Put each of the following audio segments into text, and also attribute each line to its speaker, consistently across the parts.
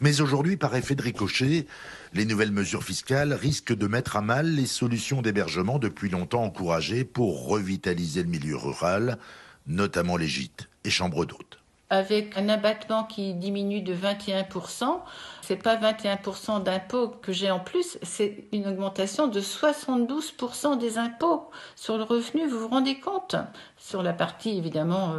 Speaker 1: Mais aujourd'hui, par effet de ricochet, les nouvelles mesures fiscales risquent de mettre à mal les solutions d'hébergement depuis longtemps encouragées pour revitaliser le milieu rural, notamment les gîtes et chambres d'hôtes.
Speaker 2: Avec un abattement qui diminue de 21%, c'est pas 21% d'impôts que j'ai en plus, c'est une augmentation de 72% des impôts sur le revenu, vous vous rendez compte? Sur la partie évidemment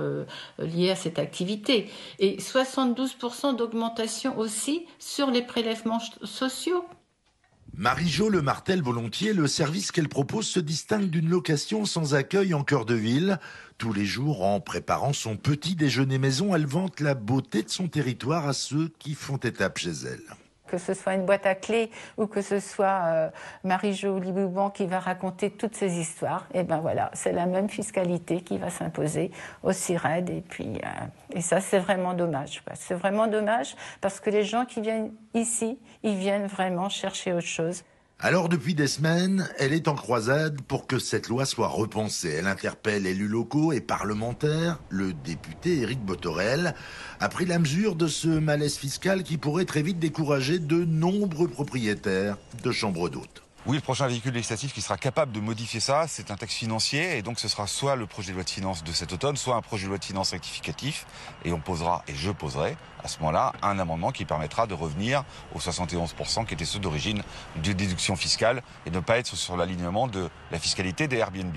Speaker 2: liée à cette activité. Et 72% d'augmentation aussi sur les prélèvements sociaux.
Speaker 1: Marie-Jo le martèle volontiers, le service qu'elle propose se distingue d'une location sans accueil en cœur de ville. Tous les jours, en préparant son petit déjeuner maison, elle vante la beauté de son territoire à ceux qui font étape chez elle.
Speaker 2: Que ce soit une boîte à clés ou que ce soit Marie-Jo Libouban qui va raconter toutes ces histoires, et ben voilà, c'est la même fiscalité qui va s'imposer aussi raide. Et ça, c'est vraiment dommage. C'est vraiment dommage parce que les gens qui viennent ici, ils viennent vraiment chercher autre chose.
Speaker 1: Alors depuis des semaines, elle est en croisade pour que cette loi soit repensée. Elle interpelle élus locaux et parlementaires. Le député Éric Bothorel a pris la mesure de ce malaise fiscal qui pourrait très vite décourager de nombreux propriétaires de chambres d'hôtes.
Speaker 3: Oui, le prochain véhicule législatif qui sera capable de modifier ça, c'est un texte financier. Et donc ce sera soit le projet de loi de finances de cet automne, soit un projet de loi de finances rectificatif. Et on posera, et je poserai, à ce moment-là, un amendement qui permettra de revenir aux 71% qui étaient ceux d'origine de déduction fiscale et de ne pas être sur l'alignement de la fiscalité des Airbnb.